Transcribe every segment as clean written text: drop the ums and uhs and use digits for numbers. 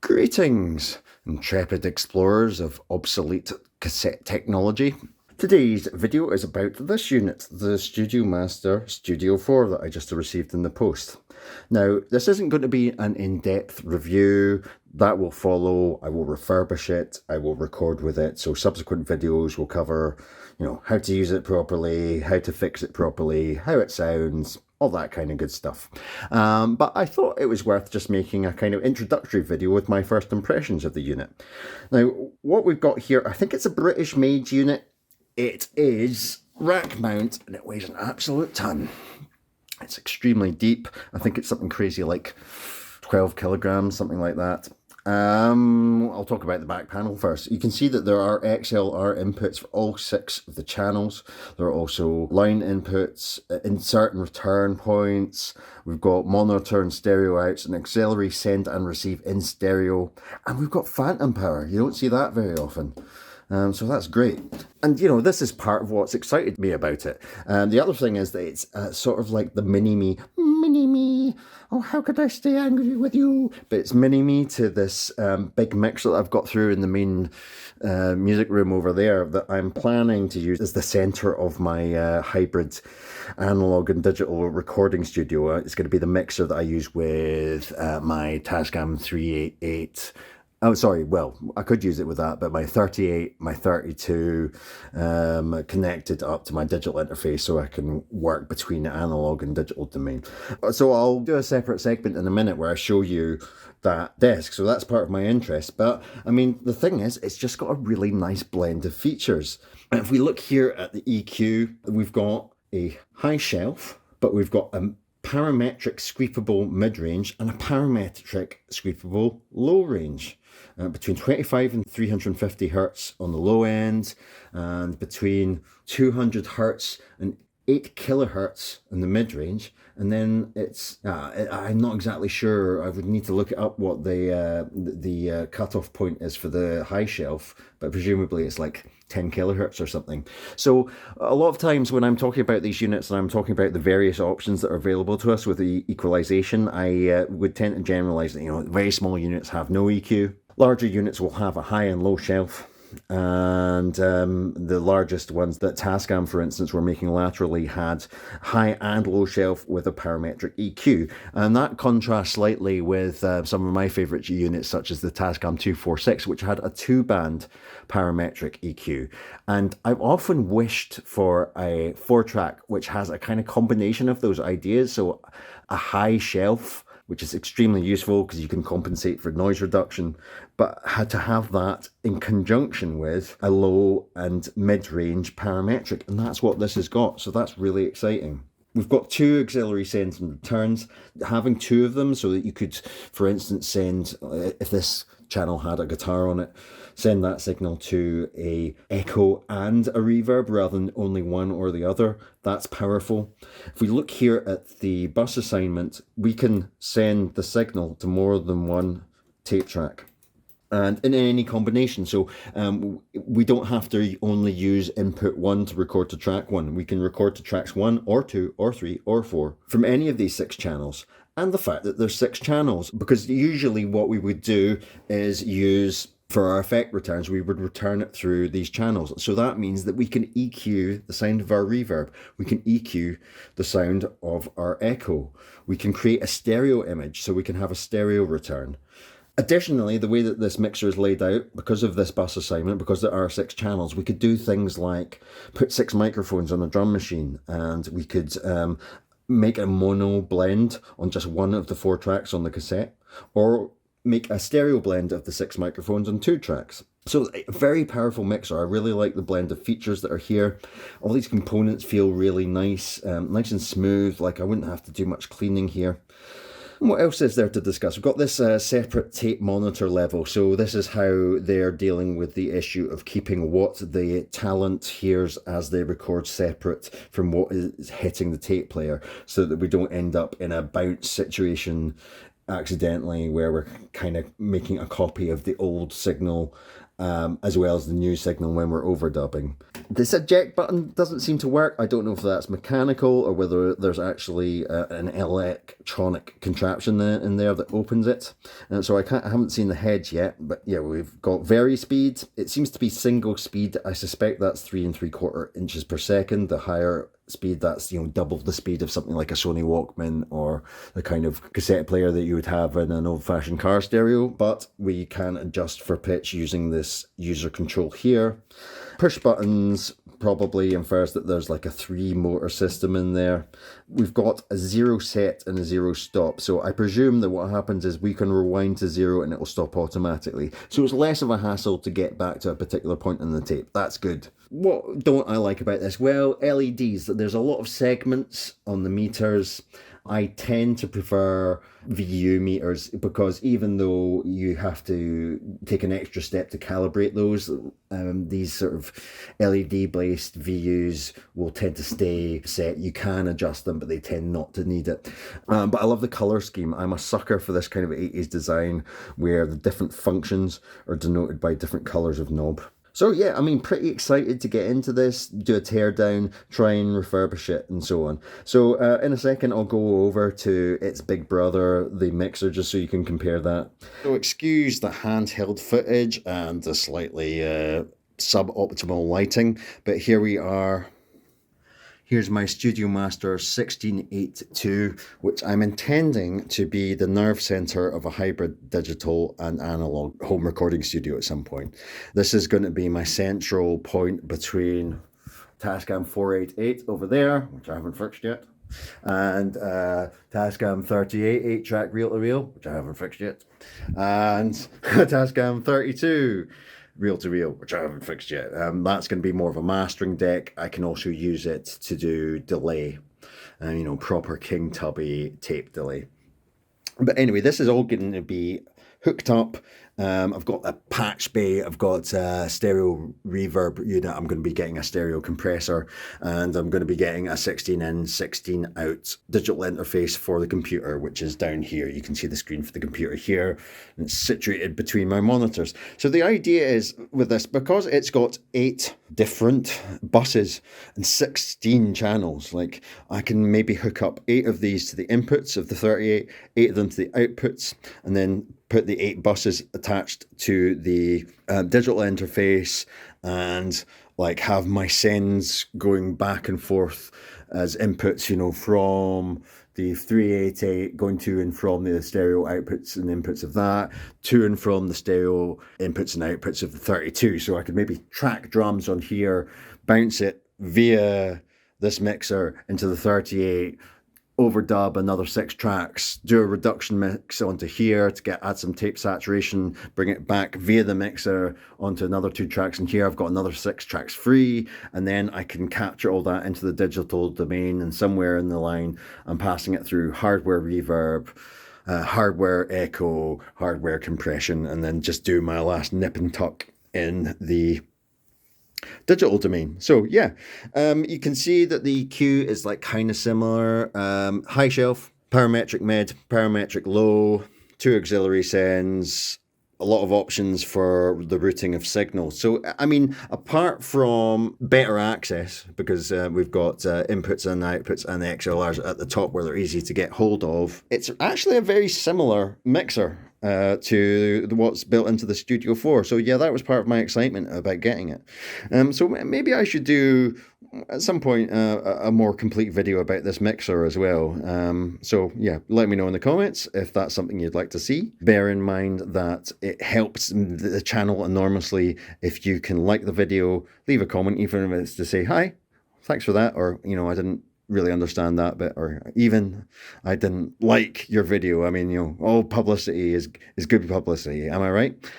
Greetings, intrepid explorers of obsolete cassette technology. Today's video is about this unit, the Studiomaster Studio 4 that I just received in the post. Now, this isn't going to be an in-depth review. That will follow. I will refurbish it. I will record with it. So subsequent videos will cover, how to use it properly, how to fix it properly, how it sounds, all that kind of good stuff. But I thought it was worth just making a kind of introductory video with my first impressions of the unit. Now, what we've got here, I think it's a British-made unit. It is rack mount and it weighs an absolute ton. It's extremely deep. I think it's something crazy like 12 kilograms, something like that. I'll talk about the back panel first. You can see that there are XLR inputs for all 6 of the channels. There are also line inputs, insert and return points. We've got monitor and stereo outs, and auxiliary send and receive in stereo. And we've got phantom power. You don't see that very often. So that's great. And, this is part of what's excited me about it. The other thing is that it's sort of like the mini-me. Mini-me. Oh, how could I stay angry with you? But it's mini-me to this big mixer that I've got through in the main music room over there that I'm planning to use as the center of my hybrid analog and digital recording studio. It's going to be the mixer that I use with my Tascam 388. Oh, sorry, well, I could use it with that, but my 38, my 32 connected up to my digital interface so I can work between the analog and digital domain. So I'll do a separate segment in a minute where I show you that desk. So that's part of my interest. But, I mean, the thing is, it's just got a really nice blend of features. And if we look here at the EQ, we've got a high shelf, but we've got a parametric sweepable mid-range and a parametric sweepable low range. Between 25 and 350 hertz on the low end, and between 200 hertz and 8 kilohertz in the mid-range. And then it's, I'm not exactly sure, I would need to look it up what the cutoff point is for the high shelf, but presumably it's like 10 kilohertz or something. So a lot of times when I'm talking about these units and I'm talking about the various options that are available to us with the equalization, I would tend to generalize that, very small units have no EQ. Larger units will have a high and low shelf, and the largest ones that Tascam, for instance, were making laterally had high and low shelf with a parametric EQ, and that contrasts slightly with some of my favourite units such as the Tascam 246, which had a 2-band parametric EQ. And I've often wished for a 4-track which has a kind of combination of those ideas, so a high shelf, which is extremely useful because you can compensate for noise reduction, but had to have that in conjunction with a low and mid-range parametric, and that's what this has got, so that's really exciting. We've got 2 auxiliary sends and returns, having 2 of them so that you could, for instance, send, if this channel had a guitar on it, send that signal to a echo and a reverb rather than only one or the other. That's powerful. If we look here at the bus assignment, we can send the signal to more than one tape track, and in any combination. So we don't have to only use input 1 to record to track 1. We can record to tracks 1 or 2 or 3 or 4 from any of these 6 channels. And the fact that there's 6 channels, because usually what we would do is use, for our effect returns, we would return it through these channels. So that means that we can EQ the sound of our reverb. We can EQ the sound of our echo. We can create a stereo image, so we can have a stereo return. Additionally, the way that this mixer is laid out, because of this bus assignment, because there are 6 channels, we could do things like put 6 microphones on a drum machine, and we could make a mono blend on just one of the 4 tracks on the cassette, or make a stereo blend of the 6 microphones on 2 tracks. So a very powerful mixer. I really like the blend of features that are here. All these components feel really nice, nice and smooth, like I wouldn't have to do much cleaning here. And what else is there to discuss? We've got this separate tape monitor level. So this is how they're dealing with the issue of keeping what the talent hears as they record separate from what is hitting the tape player, so that we don't end up in a bounce situation accidentally where we're kind of making a copy of the old signal as well as the new signal when we're overdubbing. This eject button doesn't seem to work. I don't know if that's mechanical or whether there's actually an electronic contraption in there that opens it. And so I haven't seen the head yet, but yeah, we've got vary speed. It seems to be single speed. I suspect that's 3 3/4 inches per second. The higher speed, that's, you know, double the speed of something like a Sony Walkman or the kind of cassette player that you would have in an old-fashioned car stereo. But we can adjust for pitch using this user control here. Push buttons probably infers that there's like a 3 motor system in there. We've got a 0 set and a 0 stop, so I presume that what happens is we can rewind to 0 and it will stop automatically. So it's less of a hassle to get back to a particular point in the tape. That's good. What don't I like about this? Well, LEDs. There's a lot of segments on the meters. I tend to prefer VU meters because even though you have to take an extra step to calibrate those, these sort of LED-based VUs will tend to stay set. You can adjust them, but they tend not to need it. But I love the color scheme. I'm a sucker for this kind of 80s design where the different functions are denoted by different colors of knob. So yeah, I mean, pretty excited to get into this, do a teardown, try and refurbish it and so on. So in a second, I'll go over to its big brother, the mixer, just so you can compare that. So excuse the handheld footage and the slightly suboptimal lighting, but here we are. Here's my Studiomaster 1682, which I'm intending to be the nerve center of a hybrid digital and analog home recording studio at some point. This is going to be my central point between Tascam 488 over there, which I haven't fixed yet, and Tascam 38 8-track reel-to-reel, which I haven't fixed yet, and Tascam 32 reel-to-reel, which I haven't fixed yet. That's going to be more of a mastering deck. I can also use it to do delay, and you know, proper King Tubby tape delay. But anyway, this is all going to be hooked up. I've got a patch bay, I've got a stereo reverb unit, I'm going to be getting a stereo compressor, and I'm going to be getting a 16 in, 16 out digital interface for the computer, which is down here. You can see the screen for the computer here, and it's situated between my monitors. So the idea is with this, because it's got 8 different buses and 16 channels, like I can maybe hook up 8 of these to the inputs of the 38, 8 of them to the outputs, and then put the 8 buses attached to the digital interface, and like have my sends going back and forth as inputs, you know, from the 388 going to and from the stereo outputs and inputs of that, to and from the stereo inputs and outputs of the 32. So I could maybe track drums on here, bounce it via this mixer into the 38, overdub another 6 tracks, do a reduction mix onto here to add some tape saturation, bring it back via the mixer onto another 2 tracks, and here I've got another 6 tracks free, and then I can capture all that into the digital domain, and somewhere in the line I'm passing it through hardware reverb, hardware echo, hardware compression, and then just do my last nip and tuck in the digital domain. So yeah, you can see that the EQ is like kind of similar. High shelf, parametric mid, parametric low, 2 auxiliary sends, a lot of options for the routing of signals. So I mean, apart from better access, because we've got inputs and outputs and the XLRs at the top where they're easy to get hold of, it's actually a very similar mixer to what's built into the Studio 4. So yeah, that was part of my excitement about getting it. So maybe I should do at some point a more complete video about this mixer as well. So yeah, let me know in the comments if that's something you'd like to see. Bear in mind that it helps the channel enormously if you can like the video, leave a comment, even if it's to say hi, thanks for that, or you know, I didn't really understand that bit, or even I didn't like your video. I mean, you know, all publicity is good publicity, am I right?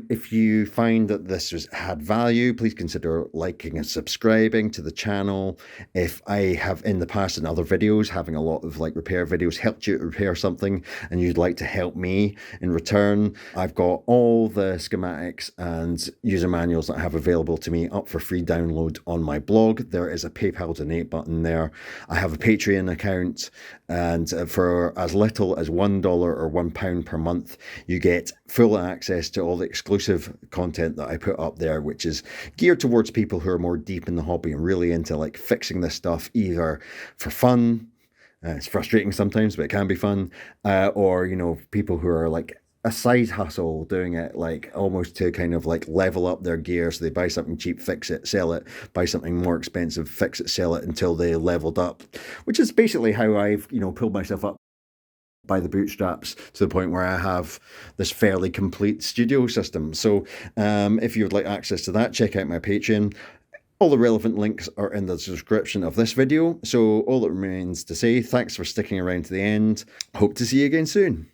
If you find that this had value, please consider liking and subscribing to the channel. If I have in the past in other videos, having a lot of like repair videos, helped you repair something and you'd like to help me in return, I've got all the schematics and user manuals that I have available to me up for free download on my blog. There is a PayPal donate button there. I have a Patreon account, and for as little as $1 or £1 per month, you get full access to all the exclusive content that I put up there, which is geared towards people who are more deep in the hobby and really into like fixing this stuff either for fun. It's frustrating sometimes, but it can be fun. Or, you know, people who are like a side hustle, doing it like almost to kind of like level up their gear. So they buy something cheap, fix it, sell it, buy something more expensive, fix it, sell it until they leveled up, which is basically how I've, you know, pulled myself up by the bootstraps to the point where I have this fairly complete studio system. So if you would like access to that, check out my Patreon. All the relevant links are in the description of this video. So all that remains to say, thanks for sticking around to the end. Hope to see you again soon.